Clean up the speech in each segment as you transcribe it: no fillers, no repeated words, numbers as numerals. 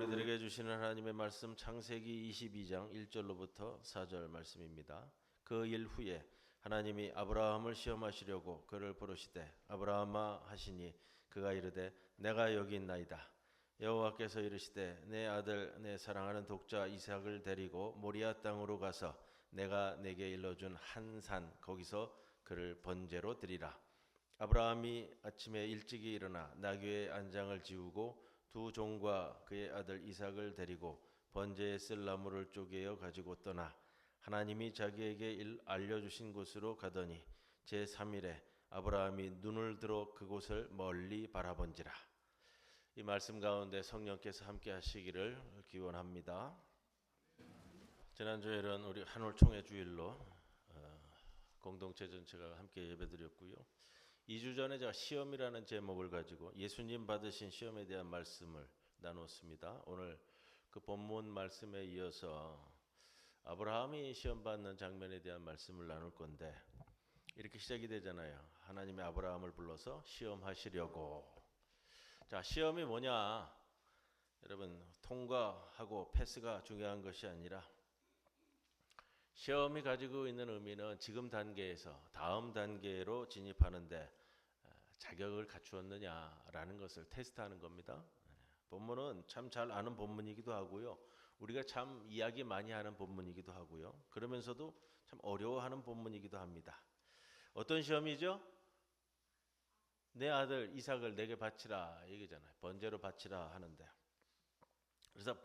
우리들에게 주시는 하나님의 말씀 창세기 22장 1절로부터 4절 말씀입니다. 그 일 후에 하나님이 아브라함을 시험하시려고 그를 부르시되 아브라함아 하시니 그가 이르되 내가 여기 있나이다. 여호와께서 이르시되 내 아들 내 사랑하는 독자 이삭을 데리고 모리아 땅으로 가서 내가 내게 일러준 한 산 거기서 그를 번제로 드리라. 아브라함이 아침에 일찍이 일어나 나귀의 안장을 지우고 두 종과 그의 아들 이삭을 데리고 번제에 쓸 나무를 쪼개어 가지고 떠나 하나님이 자기에게 알려주신 곳으로 가더니 제3일에 아브라함이 눈을 들어 그곳을 멀리 바라본지라. 이 말씀 가운데 성령께서 함께 하시기를 기원합니다. 지난주에는 우리 한올총회 주일로 공동체 전체가 함께 예배드렸고요. 2주 전에 제가 시험이라는 제목을 가지고 예수님 받으신 시험에 대한 말씀을 나눴습니다. 오늘 그 본문 말씀에 이어서 아브라함이 시험 받는 장면에 대한 말씀을 나눌 건데, 이렇게 시작이 되잖아요. 하나님이 아브라함을 불러서 시험하시려고. 자, 시험이 뭐냐? 여러분, 통과하고 패스가 중요한 것이 아니라 시험이 가지고 있는 의미는 지금 단계에서 다음 단계로 진입하는데 자격을 갖추었느냐라는 것을 테스트하는 겁니다. 본문은 참 잘 아는 본문이기도 하고요. 우리가 참 이야기 많이 하는 본문이기도 하고요. 그러면서도 참 어려워하는 본문이기도 합니다. 어떤 시험이죠? 내 아들 이삭을 내게 바치라 얘기잖아요. 번제로 바치라 하는데, 그래서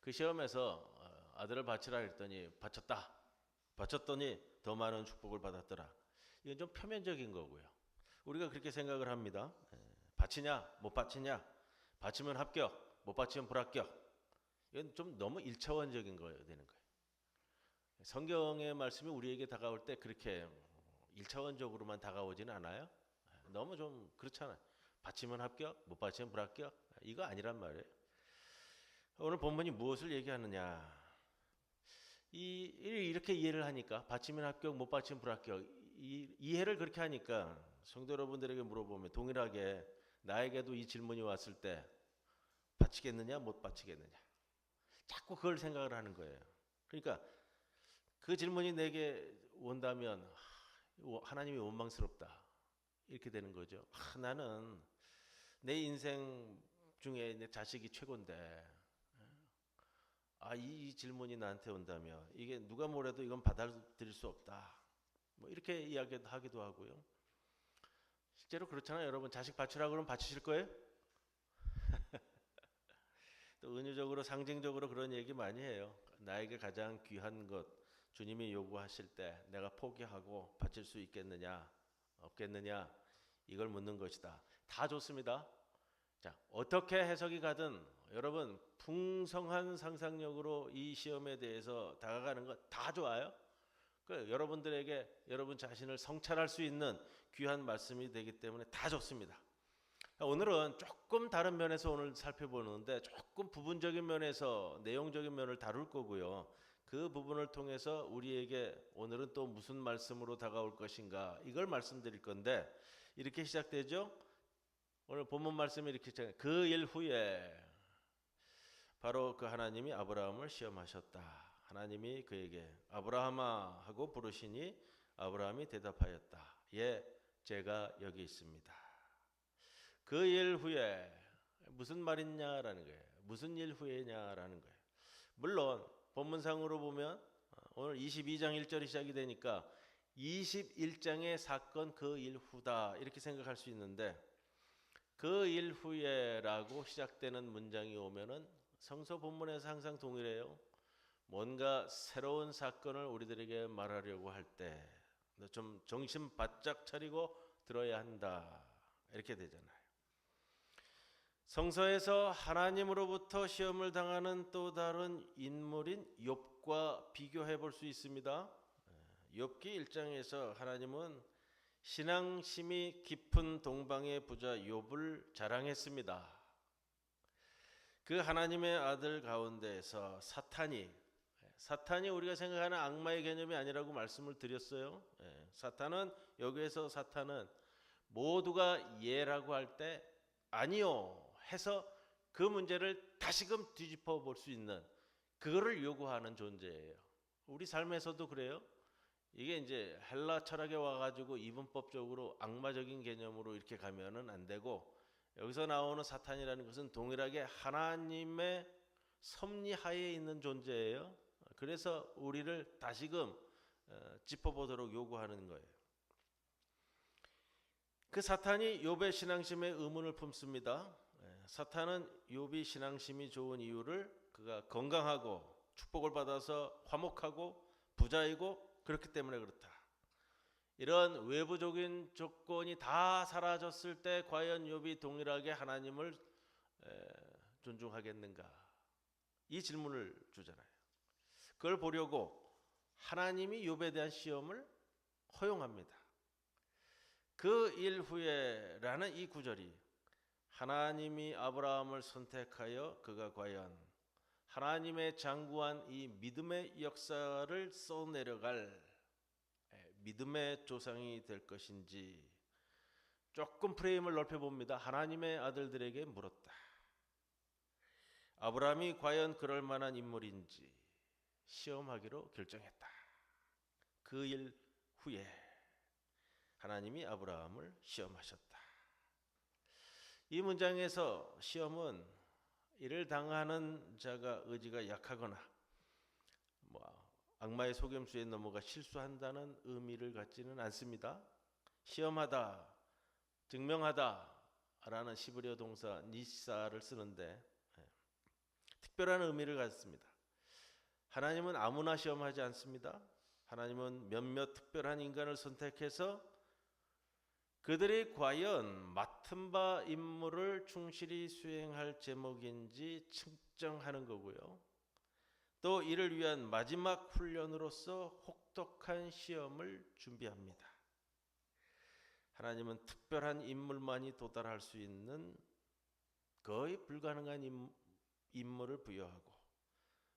그 시험에서 아들을 바치라 했더니 바쳤더니 더 많은 축복을 받았더라. 이건 좀 표면적인 거고요. 우리가 그렇게 생각을 합니다. 바치냐 못 바치냐, 바치면 합격, 못 바치면 불합격. 이건 좀 너무 1차원적인 거 되는 거예요. 성경의 말씀이 우리에게 다가올 때 그렇게 1차원적으로만 다가오지는 않아요. 너무 좀 그렇잖아요. 바치면 합격, 못 바치면 불합격. 이거 아니란 말이에요. 오늘 본문이 무엇을 얘기하느냐? 이렇게 이해를 하니까 바치면 합격, 못 바치면 불합격. 이해를 그렇게 하니까 성도 여러분들에게 물어보면 동일하게 나에게도 이 질문이 왔을 때 바치겠느냐, 못 바치겠느냐. 자꾸 그걸 생각을 하는 거예요. 그러니까 그 질문이 내게 온다면 하나님이 원망스럽다. 이렇게 되는 거죠. 나는 내 인생 중에 내 자식이 최고인데 이 질문이 나한테 온다면 이게 누가 뭐래도 이건 받아들일 수 없다. 뭐 이렇게 이야기하기도 하고요. 실제로 그렇잖아요. 여러분, 자식 바치라고 그러면 바치실 거예요? 또 은유적으로 상징적으로 그런 얘기 많이 해요. 나에게 가장 귀한 것 주님이 요구하실 때 내가 포기하고 바칠 수 있겠느냐 없겠느냐 이걸 묻는 것이다. 다 좋습니다. 자, 어떻게 해석이 가든 여러분 풍성한 상상력으로 이 시험에 대해서 다가가는 것 다 좋아요. 여러분들에게 여러분 자신을 성찰할 수 있는 귀한 말씀이 되기 때문에 다 좋습니다. 오늘은 조금 다른 면에서 오늘 살펴보는데 조금 부분적인 면에서 내용적인 면을 다룰 거고요. 그 부분을 통해서 우리에게 오늘은 또 무슨 말씀으로 다가올 것인가 이걸 말씀드릴 건데, 이렇게 시작되죠. 오늘 본문 말씀이 이렇게 시작해요. 그 일 후에 바로 그 하나님이 아브라함을 시험하셨다. 하나님이 그에게 아브라함아 하고 부르시니 아브라함이 대답하였다. 예, 제가 여기 있습니다. 그 일 후에 무슨 말이냐라는 거예요. 무슨 일 후에냐라는 거예요. 물론 본문상으로 보면 오늘 22장 1절이 시작이 되니까 21장의 사건 그 일 후다 이렇게 생각할 수 있는데, 그 일 후에라고 시작되는 문장이 오면은 성서 본문에서 항상 동일해요. 뭔가 새로운 사건을 우리들에게 말하려고 할 때 좀 정신 바짝 차리고 들어야 한다 이렇게 되잖아요. 성서에서 하나님으로부터 시험을 당하는 또 다른 인물인 욥과 비교해 볼 수 있습니다. 욥기 1장에서 하나님은 신앙심이 깊은 동방의 부자 욥을 자랑했습니다. 그 하나님의 아들 가운데에서 사탄이 우리가 생각하는 악마의 개념이 아니라고 말씀을 드렸어요. 사탄은 여기에서 사탄은 모두가 예라고 할 때 아니요 해서 그 문제를 다시금 뒤집어 볼 수 있는 그거를 요구하는 존재예요. 우리 삶에서도 그래요. 이게 이제 헬라 철학에 와가지고 이분법적으로 악마적인 개념으로 이렇게 가면은 안 되고, 여기서 나오는 사탄이라는 것은 동일하게 하나님의 섭리하에 있는 존재예요. 그래서 우리를 다시금 짚어보도록 요구하는 거예요. 그 사탄이 욥의 신앙심에 의문을 품습니다. 사탄은 욥이 신앙심이 좋은 이유를 그가 건강하고 축복을 받아서 화목하고 부자이고 그렇기 때문에 그렇다. 이런 외부적인 조건이 다 사라졌을 때 과연 욥이 동일하게 하나님을 존중하겠는가? 이 질문을 주잖아요. 그걸 보려고 하나님이 욥에 대한 시험을 허용합니다. 그 일 후에라는 이 구절이 하나님이 아브라함을 선택하여 그가 과연 하나님의 장구한 이 믿음의 역사를 써내려갈 믿음의 조상이 될 것인지 조금 프레임을 넓혀봅니다. 하나님의 아들들에게 물었다. 아브라함이 과연 그럴 만한 인물인지 시험하기로 결정했다. 그 일 후에 하나님이 아브라함을 시험하셨다. 이 문장에서 시험은 이를 당하는 자가 의지가 약하거나 악마의 속임수에 넘어가 실수한다는 의미를 갖지는 않습니다. 시험하다, 증명하다 라는 시브리어 동사 니사를 쓰는데 특별한 의미를 갖습니다. 하나님은 아무나 시험하지 않습니다. 하나님은 몇몇 특별한 인간을 선택해서 그들이 과연 맡은 바 임무를 충실히 수행할 제목인지 측정하는 거고요. 또 이를 위한 마지막 훈련으로서 혹독한 시험을 준비합니다. 하나님은 특별한 인물만이 도달할 수 있는 거의 불가능한 임무를 부여하고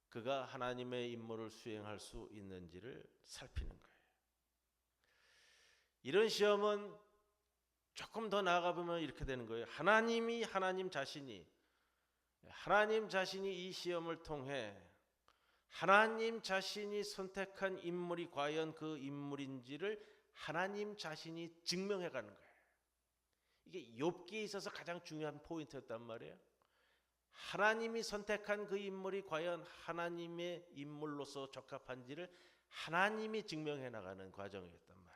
그가 하나님의 임무를 수행할 수 있는지를 살피는 거예요. 이런 시험은 조금 더 나아가 보면 이렇게 되는 거예요. 하나님 자신이 이 시험을 통해 하나님 자신이 선택한 인물이 과연 그 인물인지를 하나님 자신이 증명해 가는 거예요. 이게 욥기에 있어서 가장 중요한 포인트였단 말이에요. 하나님이 선택한 그 인물이 과연 하나님의 인물로서 적합한지를 하나님이 증명해 나가는 과정이었단 말이에요.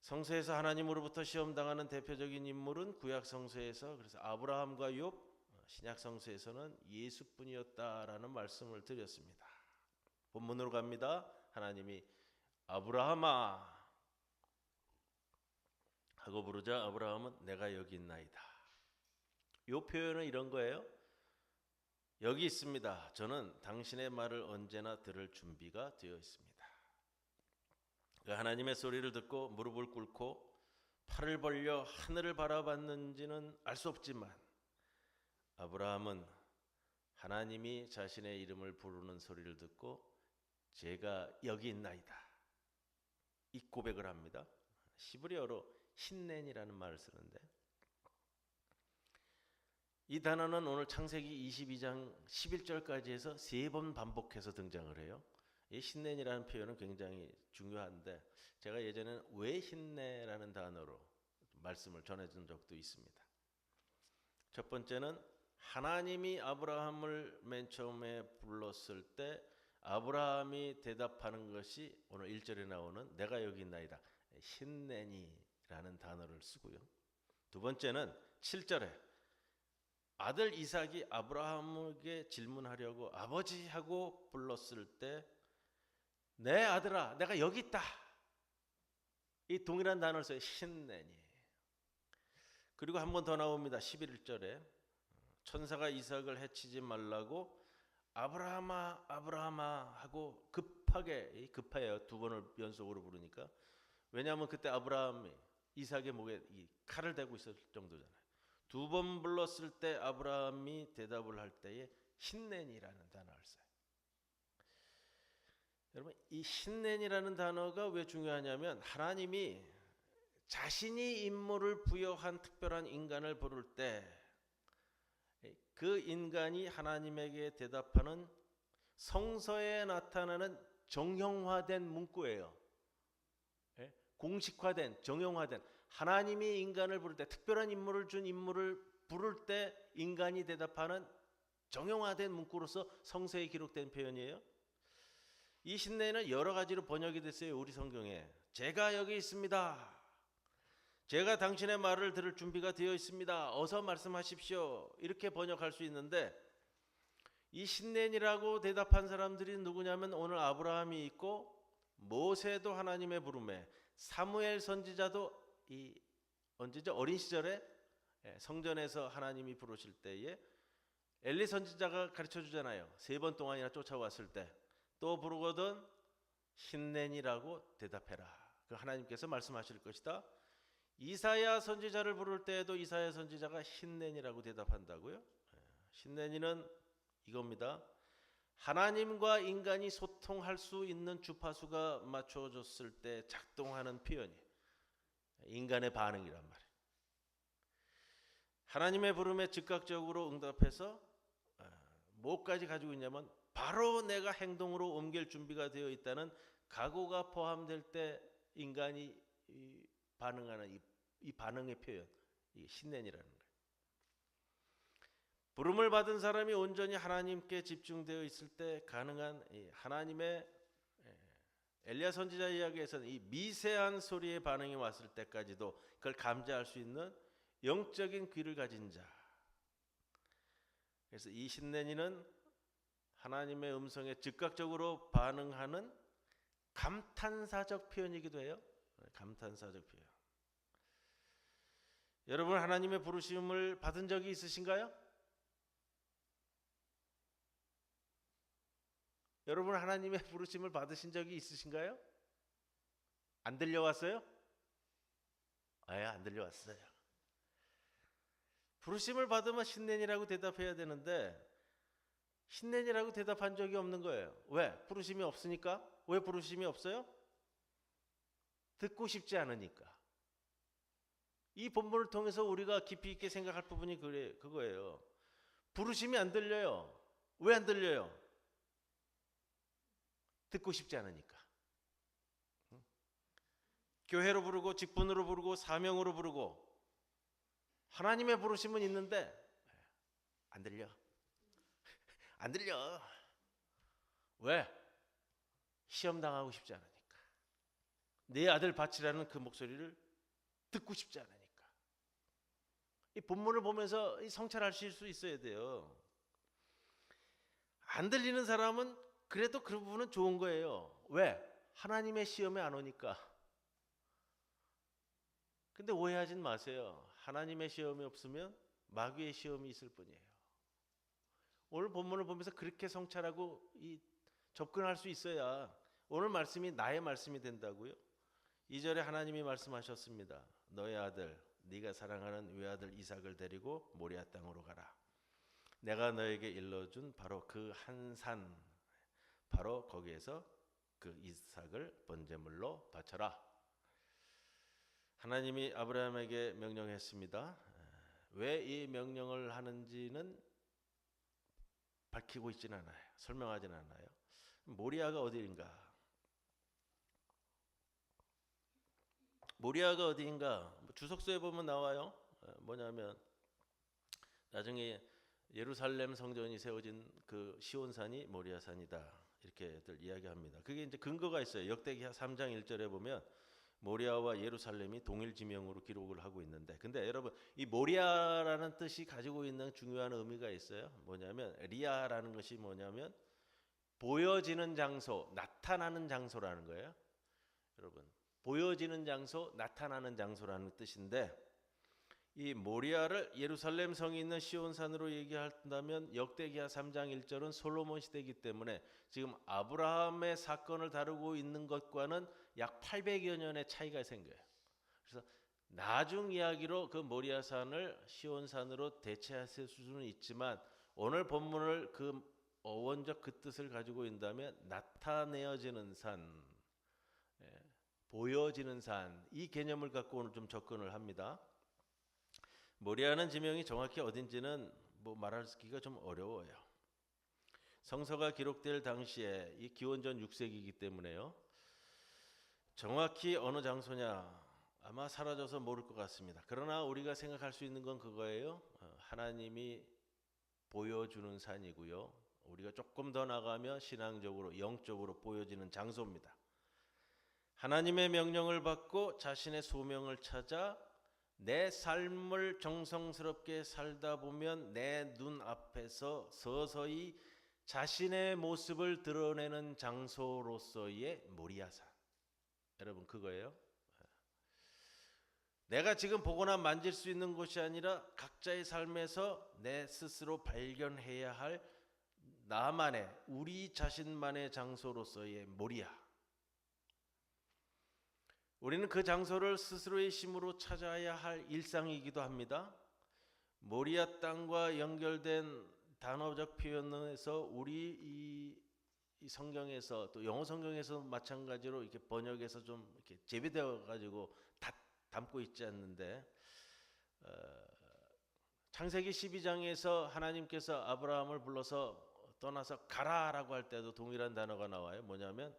성서에서 하나님으로부터 시험당하는 대표적인 인물은 구약 성서에서 그래서 아브라함과 욥, 신약 성서에서는 예수뿐이었다라는 말씀을 드렸습니다. 본문으로 갑니다. 하나님이 아브라함아 하고 부르자 아브라함은 내가 여기 있나이다. 이 표현은 이런 거예요. 여기 있습니다. 저는 당신의 말을 언제나 들을 준비가 되어 있습니다. 하나님의 소리를 듣고 무릎을 꿇고 팔을 벌려 하늘을 바라봤는지는 알 수 없지만 아브라함은 하나님이 자신의 이름을 부르는 소리를 듣고 제가 여기 있나이다 이 고백을 합니다. 시브리어로 힌넨이라는 말을 쓰는데 이 단어는 오늘 창세기 22장 11절까지 해서 3번 반복해서 등장을 해요. 이 힌넨이라는 표현은 굉장히 중요한데 제가 예전에는 왜 힌네라는 단어로 말씀을 전해준 적도 있습니다. 첫 번째는 하나님이 아브라함을 맨 처음에 불렀을 때 아브라함이 대답하는 것이 오늘 1절에 나오는 내가 여기 있나이다 힌넨이라는 단어를 쓰고요. 두 번째는 7절에 아들 이삭이 아브라함에게 질문하려고 아버지 하고 불렀을 때 내 아들아 내가 여기 있다 이 동일한 단어를 써요. 힌넨이. 그리고 한 번 더 나옵니다. 11절에 천사가 이삭을 해치지 말라고 아브라함아 아브라함아 하고 급해요. 두 번을 연속으로 부르니까. 왜냐하면 그때 아브라함이 이삭의 목에 이 칼을 대고 있을 정도잖아요. 두 번 불렀을 때 아브라함이 대답을 할 때에 힌넨이라는 단어를 써요. 여러분 이 힌넨이라는 단어가 왜 중요하냐면 하나님이 자신이 임무를 부여한 특별한 인간을 부를 때 그 인간이 하나님에게 대답하는 성서에 나타나는 정형화된 문구예요. 예? 공식화된, 정형화된, 하나님이 인간을 부를 때, 특별한 인물을 준 인물을 부를 때 인간이 대답하는 정형화된 문구로서 성서에 기록된 표현이에요. 이 신내는 여러 가지로 번역이 됐어요. 우리 성경에. 제가 여기 있습니다. 제가 당신의 말을 들을 준비가 되어 있습니다. 어서 말씀하십시오. 이렇게 번역할 수 있는데, 이 신내니라고 대답한 사람들이 누구냐면 오늘 아브라함이 있고, 모세도 하나님의 부름에, 사무엘 선지자도 이 언제죠? 어린 시절에 성전에서 하나님이 부르실 때에 엘리 선지자가 가르쳐 주잖아요. 3번 동안이나 쫓아왔을 때 또 부르거든 신내니라고 대답해라. 그 하나님께서 말씀하실 것이다. 이사야 선지자를 부를 때에도 이사야 선지자가 신내니라고 대답한다고요. 신내니는 이겁니다. 하나님과 인간이 소통할 수 있는 주파수가 맞춰졌을 때 작동하는 표현이 인간의 반응이란 말이에요. 하나님의 부름에 즉각적으로 응답해서 뭐까지 가지고 있냐면 바로 내가 행동으로 옮길 준비가 되어 있다는 각오가 포함될 때 인간이 반응하는 이 반응의 표현, 이 신내니라는 거예요. 부름을 받은 사람이 온전히 하나님께 집중되어 있을 때 가능한 하나님의 엘리야 선지자 이야기에서는 이 미세한 소리의 반응이 왔을 때까지도 그걸 감지할 수 있는 영적인 귀를 가진 자. 그래서 이 신내니는 하나님의 음성에 즉각적으로 반응하는 감탄사적 표현이기도 해요. 감탄사적 표현. 여러분 하나님의 부르심을 받은 적이 있으신가요? 여러분 하나님의 부르심을 받으신 적이 있으신가요? 안 들려왔어요? 안 들려왔어요. 부르심을 받으면 신내니라고 대답해야 되는데 신내니라고 대답한 적이 없는 거예요. 왜? 부르심이 없으니까? 왜 부르심이 없어요? 듣고 싶지 않으니까. 이 본문을 통해서 우리가 깊이 있게 생각할 부분이 그거예요. 부르심이 안 들려요. 왜 안 들려요? 듣고 싶지 않으니까. 교회로 부르고 직분으로 부르고 사명으로 부르고 하나님의 부르심은 있는데 안 들려. 안 들려. 왜? 시험 당하고 싶지 않으니까. 내 아들 바치라는 그 목소리를 듣고 싶지 않으니까. 이 본문을 보면서 성찰하실 수 있어야 돼요. 안 들리는 사람은 그래도 그 부분은 좋은 거예요. 왜? 하나님의 시험에 안 오니까. 근데 오해하진 마세요. 하나님의 시험이 없으면 마귀의 시험이 있을 뿐이에요. 오늘 본문을 보면서 그렇게 성찰하고 접근할 수 있어야 오늘 말씀이 나의 말씀이 된다고요. 2절에 하나님이 말씀하셨습니다. 너의 아들, 네가 사랑하는 외아들 이삭을 데리고 모리아 땅으로 가라. 내가 너에게 일러준 바로 그 한 산, 바로 거기에서 그 이삭을 번제물로 바쳐라. 하나님이 아브라함에게 명령했습니다. 왜 이 명령을 하는지는 밝히고 있지는 않아요. 설명하지는 않아요. 모리아가 어디인가? 모리아가 어디인가? 주석서에 보면 나와요. 뭐냐면 나중에 예루살렘 성전이 세워진 그 시온산이 모리아산이다. 이렇게들 이야기합니다. 그게 이제 근거가 있어요. 역대기하 3장 1절에 보면 모리아와 예루살렘이 동일 지명으로 기록을 하고 있는데, 근데 여러분 이 모리아라는 뜻이 가지고 있는 중요한 의미가 있어요. 뭐냐면 리아라는 것이 뭐냐면 보여지는 장소, 나타나는 장소라는 거예요. 여러분 보여지는 장소, 나타나는 장소라는 뜻인데, 이 모리아를 예루살렘 성이 있는 시온산으로 얘기한다면 역대기하 3장 1절은 솔로몬 시대이기 때문에 지금 아브라함의 사건을 다루고 있는 것과는 약 800여 년의 차이가 생겨요. 그래서 나중 이야기로 그 모리아산을 시온산으로 대체하실 수는 있지만 오늘 본문을 그 어원적 그 뜻을 가지고 있다면 나타내어지는 산, 보여지는 산, 이 개념을 갖고 오늘 좀 접근을 합니다. 모리아는 지명이 정확히 어딘지는 뭐 말하기가 좀 어려워요. 성서가 기록될 당시에 이 기원전 6세기이기 때문에요. 정확히 어느 장소냐 아마 사라져서 모를 것 같습니다. 그러나 우리가 생각할 수 있는 건 그거예요. 하나님이 보여주는 산이고요. 우리가 조금 더 나가면 신앙적으로 영적으로 보여지는 장소입니다. 하나님의 명령을 받고 자신의 소명을 찾아 내 삶을 정성스럽게 살다 보면 내 눈앞에서 서서히 자신의 모습을 드러내는 장소로서의 모리아산. 여러분 그거예요. 내가 지금 보거나 만질 수 있는 곳이 아니라 각자의 삶에서 내 스스로 발견해야 할 나만의 우리 자신만의 장소로서의 모리아. 우리는 그 장소를 스스로의 힘으로 찾아야 할 일상이기도 합니다. 모리아 땅과 연결된 단어적 표현에서 우리 이 성경에서 또 영어 성경에서 마찬가지로 이렇게 번역해서 좀 이렇게 재배되어 가지고 담고 있지 않는데 창세기 12장에서 하나님께서 아브라함을 불러서 떠나서 가라라고 할 때도 동일한 단어가 나와요. 뭐냐면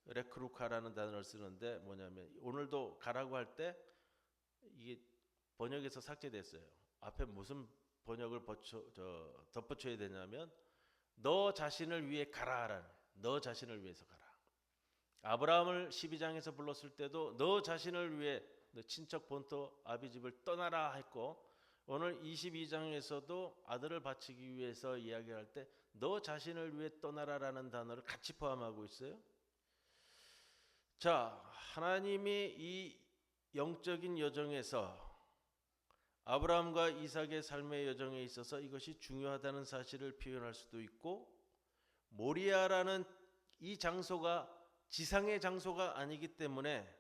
레크루카라는 단어를 쓰는데 뭐냐면 오늘도 가라고 할 때 이게 번역에서 삭제됐어요. 앞에 무슨 번역을 덧붙여야 되냐면 너 자신을 위해 가라라는, 너 자신을 위해서 가라. 아브라함을 12장에서 불렀을 때도 너 자신을 위해 너 친척 본토 아비 집을 떠나라 했고, 오늘 22장에서도 아들을 바치기 위해서 이야기할 때 너 자신을 위해 떠나라라는 단어를 같이 포함하고 있어요. 자, 하나님이 이 영적인 여정에서 아브라함과 이삭의 삶의 여정에 있어서 이것이 중요하다는 사실을 표현할 수도 있고, 모리아라는 이 장소가 지상의 장소가 아니기 때문에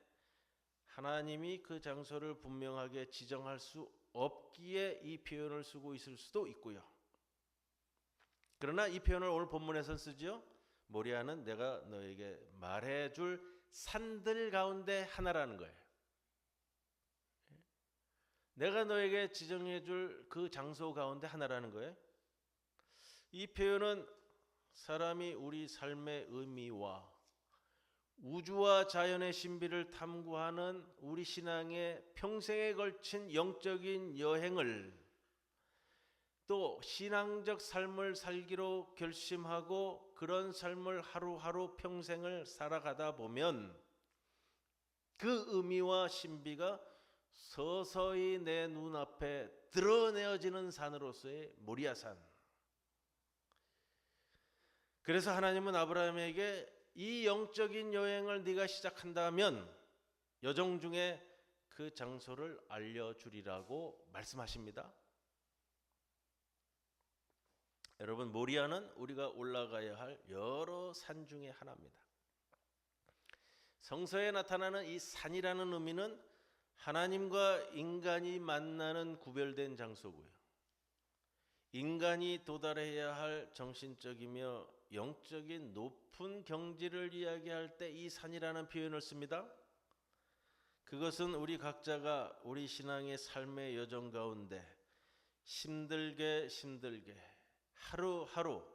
하나님이 그 장소를 분명하게 지정할 수 없기에 이 표현을 쓰고 있을 수도 있고요. 그러나 이 표현을 오늘 본문에서 쓰죠. 모리아는 내가 너에게 말해줄 산들 가운데 하나라는 거예요. 내가 너에게 지정해줄 그 장소 가운데 하나라는 거예요. 이 표현은 사람이 우리 삶의 의미와 우주와 자연의 신비를 탐구하는 우리 신앙의 평생에 걸친 영적인 여행을, 또 신앙적 삶을 살기로 결심하고 그런 삶을 하루하루 평생을 살아가다 보면 그 의미와 신비가 서서히 내 눈앞에 드러내어지는 산으로서의 모리아산. 그래서 하나님은 아브라함에게 이 영적인 여행을 네가 시작한다면 여정 중에 그 장소를 알려주리라고 말씀하십니다. 여러분, 모리아는 우리가 올라가야 할 여러 산 중에 하나입니다. 성서에 나타나는 이 산이라는 의미는 하나님과 인간이 만나는 구별된 장소고요. 인간이 도달해야 할 정신적이며 영적인 높은 경지를 이야기할 때 이 산이라는 표현을 씁니다. 그것은 우리 각자가 우리 신앙의 삶의 여정 가운데 힘들게 하루하루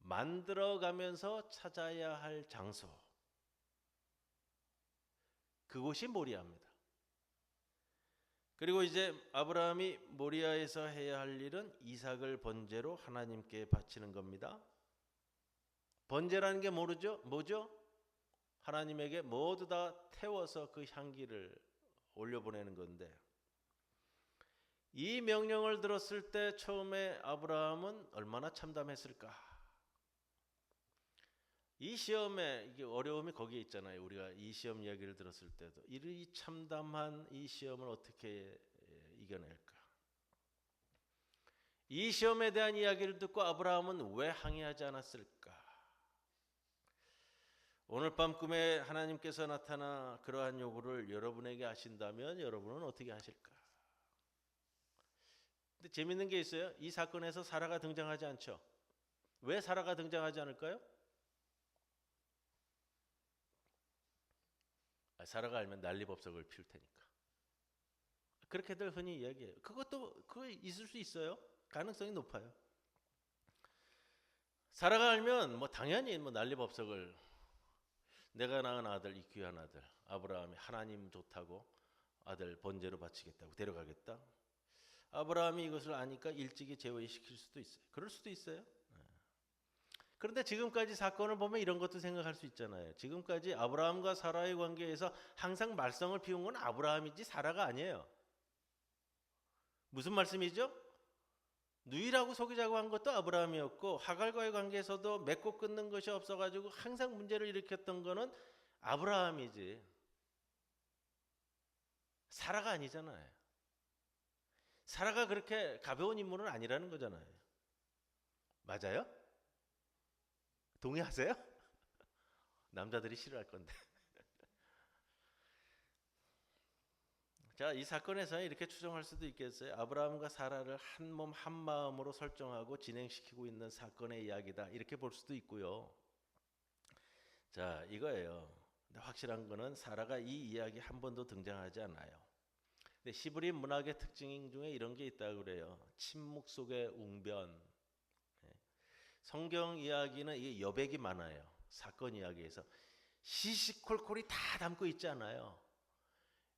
만들어가면서 찾아야 할 장소, 그곳이 모리아입니다. 그리고 이제 아브라함이 모리아에서 해야 할 일은 이삭을 번제로 하나님께 바치는 겁니다. 번제라는 게 뭐죠? 하나님에게 모두 다 태워서 그 향기를 올려보내는 건데, 이 명령을 들었을 때 처음에 아브라함은 얼마나 참담했을까? 이 시험에 이게 어려움이 거기에 있잖아요. 우리가 이 시험 이야기를 들었을 때도 이 참담한 이 시험을 어떻게 이겨낼까? 이 시험에 대한 이야기를 듣고 아브라함은 왜 항의하지 않았을까? 오늘 밤 꿈에 하나님께서 나타나 그러한 요구를 여러분에게 하신다면 여러분은 어떻게 하실까? 근데 재밌는 게 있어요. 이 사건에서 사라가 등장하지 않죠. 왜 사라가 등장하지 않을까요? 사라가 알면 난리법석을 피울 테니까. 그렇게들 흔히 이야기해요. 그거 있을 수 있어요. 가능성이 높아요. 사라가 알면 뭐 당연히 뭐 난리법석을 내가 낳은 아들, 이 귀한 아들 아브라함이 하나님 좋다고 아들 번제로 바치겠다고 데려가겠다. 아브라함이 이것을 아니까 일찍이 제외시킬 수도 있어요. 그럴 수도 있어요. 그런데 지금까지 사건을 보면 이런 것도 생각할 수 있잖아요. 지금까지 아브라함과 사라의 관계에서 항상 말썽을 피운 건 아브라함이지 사라가 아니에요. 무슨 말씀이죠? 누이라고 속이자고 한 것도 아브라함이었고 하갈과의 관계에서도 맺고 끊는 것이 없어가지고 항상 문제를 일으켰던 거는 아브라함이지 사라가 아니잖아요. 사라가 그렇게 가벼운 인물은 아니라는 거잖아요. 맞아요? 동의하세요? 남자들이 싫어할 건데. 자, 이 사건에서 이렇게 추정할 수도 있겠어요. 아브라함과 사라를 한 몸 한 마음으로 설정하고 진행시키고 있는 사건의 이야기다. 이렇게 볼 수도 있고요. 자, 이거예요. 근데 확실한 거는 사라가 이 이야기 한 번도 등장하지 않아요. 근데 히브리 문학의 특징 중에 이런 게 있다고 그래요. 침묵 속의 웅변. 성경 이야기는 이게 여백이 많아요. 사건 이야기에서 시시콜콜이 다 담고 있지 않아요.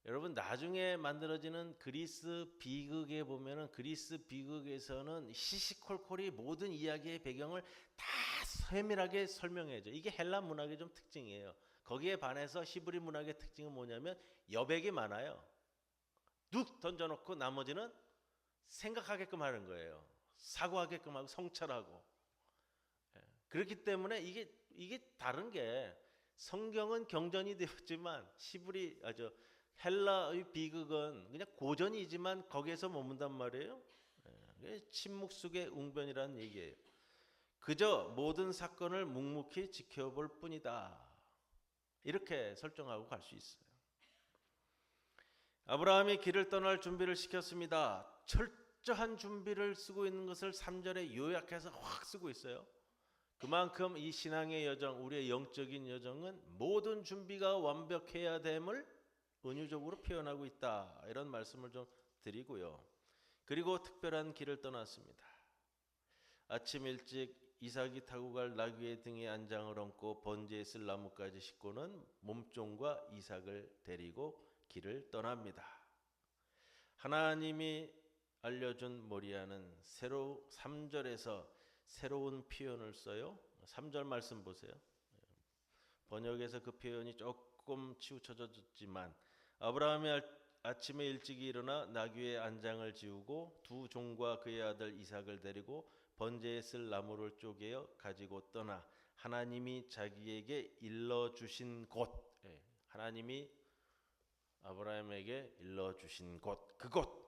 여러분 나중에 만들어지는 그리스 비극에 보면은 그리스 비극에서는 시시콜콜이 모든 이야기의 배경을 다 세밀하게 설명해줘. 이게 헬라 문학의 좀 특징이에요. 거기에 반해서 히브리 문학의 특징은 뭐냐면 여백이 많아요. 뚝 던져놓고 나머지는 생각하게끔 하는 거예요. 사고하게끔 하고 성찰하고. 그렇기 때문에 이게 다른 게 성경은 경전이 되었지만 히브리 헬라의 비극은 그냥 고전이지만 거기에서 머문단 말이에요. 침묵 속의 웅변이라는 얘기예요. 그저 모든 사건을 묵묵히 지켜볼 뿐이다. 이렇게 설정하고 갈 수 있어요. 아브라함이 길을 떠날 준비를 시켰습니다. 철저한 준비를 쓰고 있는 것을 3절에 요약해서 확 쓰고 있어요. 그만큼 이 신앙의 여정, 우리의 영적인 여정은 모든 준비가 완벽해야 됨을 은유적으로 표현하고 있다. 이런 말씀을 좀 드리고요. 그리고 특별한 길을 떠났습니다. 아침 일찍 이삭이 타고 갈 나귀의 등에 안장을 얹고 번제에 쓸 나무까지 싣고는 몸종과 이삭을 데리고 길을 떠납니다. 하나님이 알려준 모리아는 3절에서 새로운 표현을 써요. 3절 말씀 보세요. 번역에서 그 표현이 조금 치우쳐졌지만 아브라함이 아침에 일찍 일어나 나귀의 안장을 지우고 두 종과 그의 아들 이삭을 데리고 번제에 쓸 나무를 쪼개어 가지고 떠나 하나님이 자기에게 일러주신 곳, 하나님이 아브라함에게 일러주신 곳, 그곳.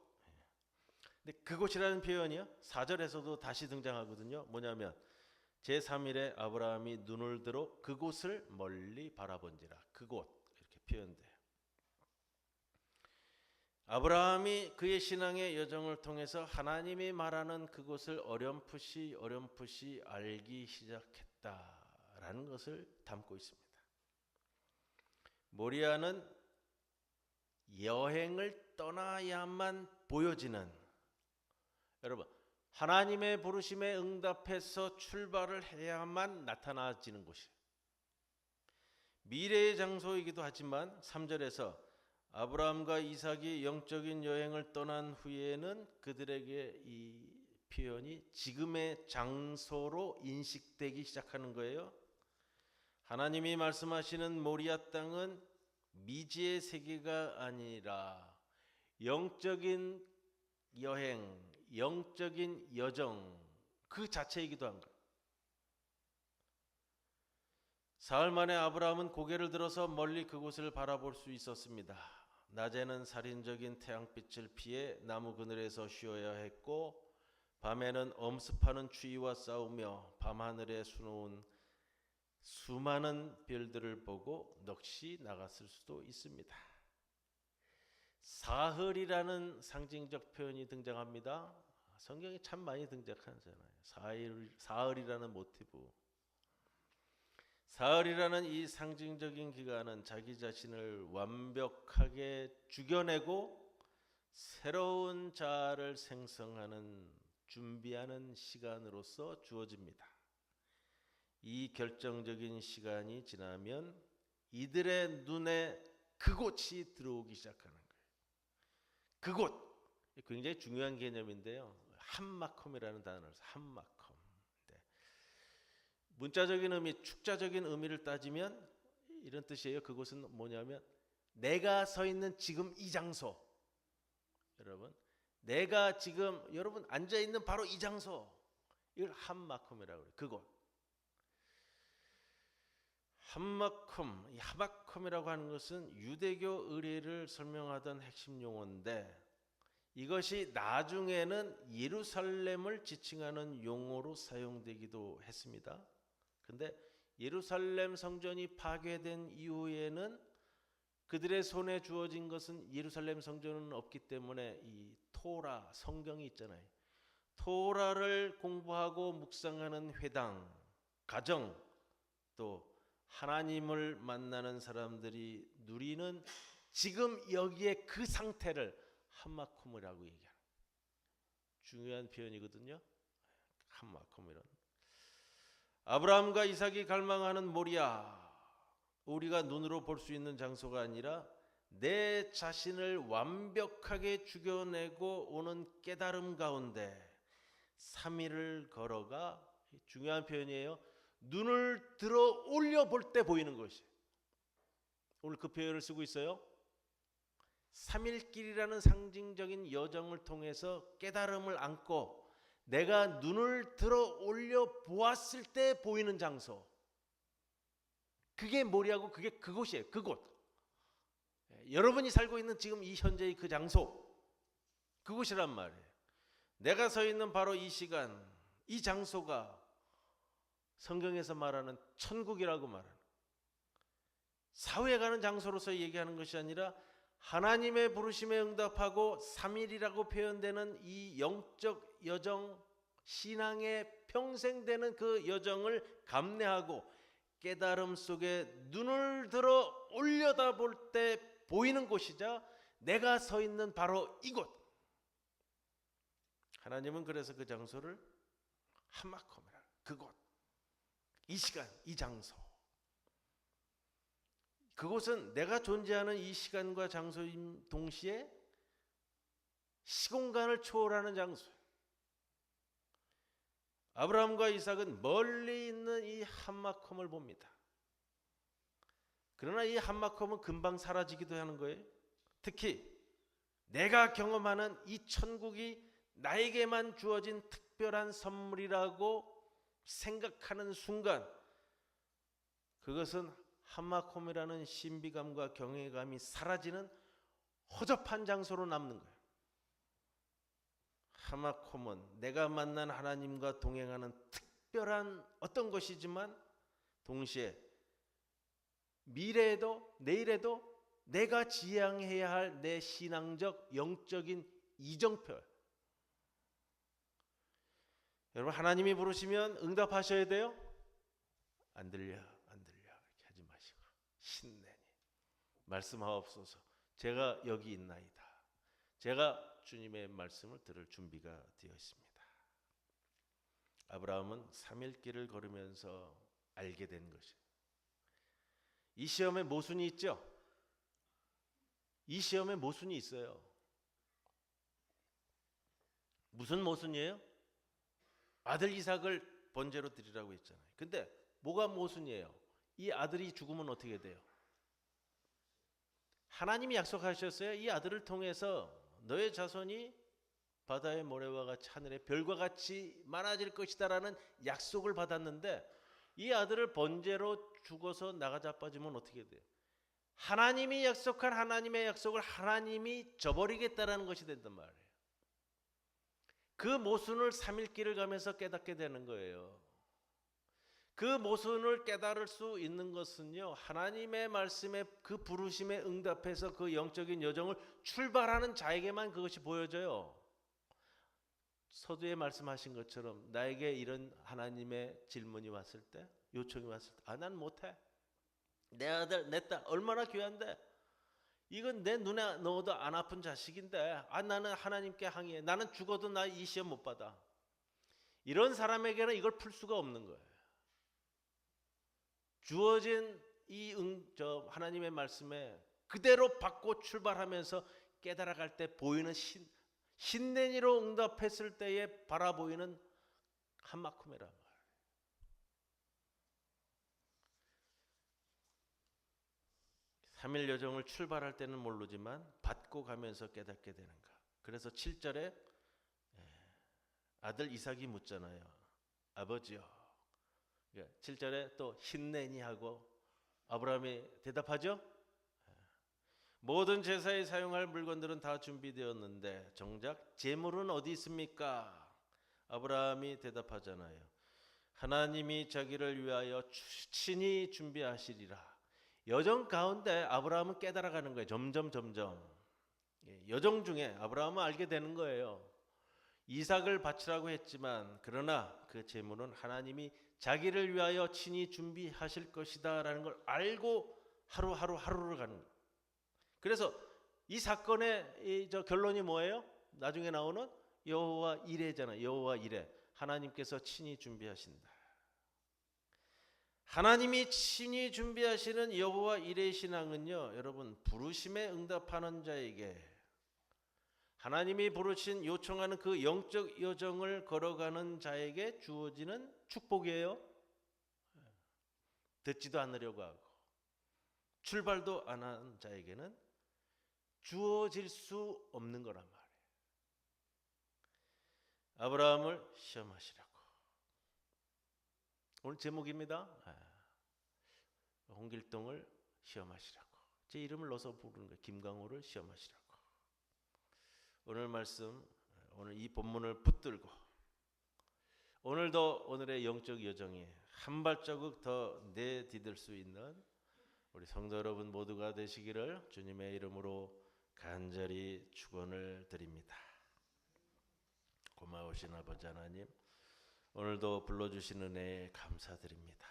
근데 그곳이라는 표현이요 4절에서도 다시 등장하거든요. 뭐냐면 제3일에 아브라함이 눈을 들어 그곳을 멀리 바라본지라. 그곳 이렇게 표현돼요. 아브라함이 그의 신앙의 여정을 통해서 하나님이 말하는 그곳을 어렴풋이 알기 시작했다라는 것을 담고 있습니다. 모리아는 여행을 떠나야만 보여지는, 여러분 하나님의 부르심에 응답해서 출발을 해야만 나타나지는 곳이에요. 미래의 장소이기도 하지만 3절에서 아브라함과 이삭이 영적인 여행을 떠난 후에는 그들에게 이 표현이 지금의 장소로 인식되기 시작하는 거예요. 하나님이 말씀하시는 모리아 땅은 미지의 세계가 아니라 영적인 여행, 영적인 여정 그 자체이기도 한 거예요. 사흘 만에 아브라함은 고개를 들어서 멀리 그곳을 바라볼 수 있었습니다. 낮에는 살인적인 태양빛을 피해 나무 그늘에서 쉬어야 했고 밤에는 엄습하는 추위와 싸우며 밤하늘에 수놓은 수많은 별들을 보고 넋이 나갔을 수도 있습니다. 사흘이라는 상징적 표현이 등장합니다. 성경에 참 많이 등장하잖아요. 사흘이라는 모티브. 사흘이라는 이 상징적인 기간은 자기 자신을 완벽하게 죽여내고 새로운 자아를 생성하는 준비하는 시간으로서 주어집니다. 이 결정적인 시간이 지나면 이들의 눈에 그곳이 들어오기 시작하는 거예요. 그곳, 굉장히 중요한 개념인데요. 함마컴이라는 단어를 써요. 함마컴. 네. 문자적인 의미, 축자적인 의미를 따지면 이런 뜻이에요. 그곳은 뭐냐면 내가 서 있는 지금 이 장소, 여러분, 내가 지금 여러분 앉아 있는 바로 이 장소, 이걸 함마컴이라고 해요. 그곳. 함마컴, 이 하마컴이라고 하는 것은 유대교 의례를 설명하던 핵심 용어인데 이것이 나중에는 예루살렘을 지칭하는 용어로 사용되기도 했습니다. 근데 예루살렘 성전이 파괴된 이후에는 그들의 손에 주어진 것은 예루살렘 성전은 없기 때문에 이 토라 성경이 있잖아요. 토라를 공부하고 묵상하는 회당, 가정, 또 하나님을 만나는 사람들이 누리는 지금 여기에 그 상태를 함마콤이라고 얘기하는 중요한 표현이거든요. 함마콤이란 아브라함과 이삭이 갈망하는 모리아, 우리가 눈으로 볼 수 있는 장소가 아니라 내 자신을 완벽하게 죽여내고 오는 깨달음 가운데 3일을 걸어가, 중요한 표현이에요. 눈을 들어 올려 볼 때 보이는 것이. 오늘 그 표현을 쓰고 있어요. 3일길이라는 상징적인 여정을 통해서 깨달음을 안고 내가 눈을 들어 올려 보았을 때 보이는 장소. 그게 뭐냐고, 그게 그곳이에요. 그곳. 여러분이 살고 있는 지금 이 현재의 그 장소, 그곳이란 말이에요. 내가 서 있는 바로 이 시간, 이 장소가 성경에서 말하는 천국이라고 말하는, 사후에 가는 장소로서 얘기하는 것이 아니라 하나님의 부르심에 응답하고 3일이라고 표현되는 이 영적 여정, 신앙의 평생 되는 그 여정을 감내하고 깨달음 속에 눈을 들어 올려다 볼 때 보이는 곳이자 내가 서 있는 바로 이곳. 하나님은 그래서 그 장소를 하마컴이라, 그곳, 이 시간, 이 장소. 그곳은 내가 존재하는 이 시간과 장소인 동시에 시공간을 초월하는 장소예요. 아브라함과 이삭은 멀리 있는 이 함마컴을 봅니다. 그러나 이 함마컴은 금방 사라지기도 하는 거예요. 특히 내가 경험하는 이 천국이 나에게만 주어진 특별한 선물이라고 생각하는 순간, 그것은 함마콤이라는 신비감과 경외감이 사라지는 허접한 장소로 남는 거예요. 함마콤은 내가 만난 하나님과 동행하는 특별한 어떤 것이지만 동시에 미래에도 내일에도 내가 지향해야 할 내 신앙적 영적인 이정표. 여러분, 하나님이 부르시면 응답하셔야 돼요. 안 들려 이렇게 하지 마시고 신내니 말씀하옵소서. 제가 여기 있나이다. 제가 주님의 말씀을 들을 준비가 되어 있습니다. 아브라함은 3일 길을 걸으면서 알게 된 것이, 이 시험에 모순이 있죠. 이 시험에 모순이 있어요. 무슨 모순이에요? 아들 이삭을 번제로 드리라고 했잖아요. 근데 뭐가 모순이에요? 이 아들이 죽으면 어떻게 돼요? 하나님이 약속하셨어요. 이 아들을 통해서 너의 자손이 바다의 모래와 같이 하늘의 별과 같이 많아질 것이다라는 약속을 받았는데 이 아들을 번제로 죽어서 나가자빠지면 어떻게 돼요? 하나님이 약속한 하나님의 약속을 하나님이 저버리겠다라는 것이 된단 말이에요. 그 모순을 3일 길을 가면서 깨닫게 되는 거예요. 그 모순을 깨달을 수 있는 것은요, 하나님의 말씀에 그 부르심에 응답해서 그 영적인 여정을 출발하는 자에게만 그것이 보여져요. 서두에 말씀하신 것처럼 나에게 이런 하나님의 질문이 왔을 때, 요청이 왔을 때, 난 못해. 내 아들, 내 딸 얼마나 귀한데, 이건 내 눈에 넣어도 안 아픈 자식인데, 나는 하나님께 항의해. 나는 죽어도 나 이 시험 못 받아. 이런 사람에게는 이걸 풀 수가 없는 거예요. 주어진 이 하나님의 말씀에 그대로 받고 출발하면서 깨달아갈 때 보이는 신내니로 응답했을 때에 바라보이는 한마쿠메라 말. 삼일 여정을 출발할 때는 모르지만 받고 가면서 깨닫게 되는가. 그래서 7절에 아들 이삭이 묻잖아요. 아버지요. 7절에 또 신내니 하고 아브라함이 대답하죠. 모든 제사에 사용할 물건들은 다 준비되었는데 정작 제물은 어디 있습니까? 아브라함이 대답하잖아요. 하나님이 자기를 위하여 친히 준비하시리라. 여정 가운데 아브라함은 깨달아가는 거예요. 점점. 여정 중에 아브라함은 알게 되는 거예요. 이삭을 바치라고 했지만 그러나 그 제물은 하나님이 자기를 위하여 친히 준비하실 것이다 라는 걸 알고 하루를 가는 거예요. 그래서 이 사건의 결론이 뭐예요? 나중에 나오는 여호와 이레잖아요. 여호와 이레. 하나님께서 친히 준비하신다. 하나님이 친히 준비하시는 여호와 이레 신앙은요, 여러분, 부르심에 응답하는 자에게 하나님이 부르신 요청하는 그 영적 여정을 걸어가는 자에게 주어지는 축복이에요. 듣지도 않으려고 하고 출발도 안 한 자에게는 주어질 수 없는 거란 말이에요. 아브라함을 시험하시라고. 오늘 제목입니다. 홍길동을 시험하시라고. 제 이름을 넣어서 부르는 거예요. 김강호를 시험하시라고. 오늘 말씀, 오늘 이 본문을 붙들고 오늘도 오늘의 영적 여정에 한 발자국 더 내디딜 수 있는 우리 성도 여러분 모두가 되시기를 주님의 이름으로 간절히 축원을 드립니다. 고마우신 아버지 하나님, 오늘도 불러주신 은혜에 감사드립니다.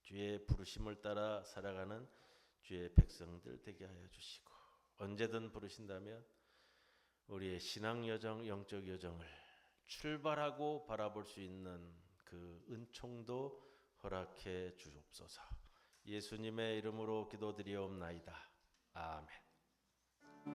주의 부르심을 따라 살아가는 주의 백성들 되게 하여 주시고 언제든 부르신다면 우리의 신앙 여정, 영적 여정을 출발하고 바라볼 수 있는 그 은총도 허락해 주옵소서. 예수님의 이름으로 기도드리옵나이다. 아멘.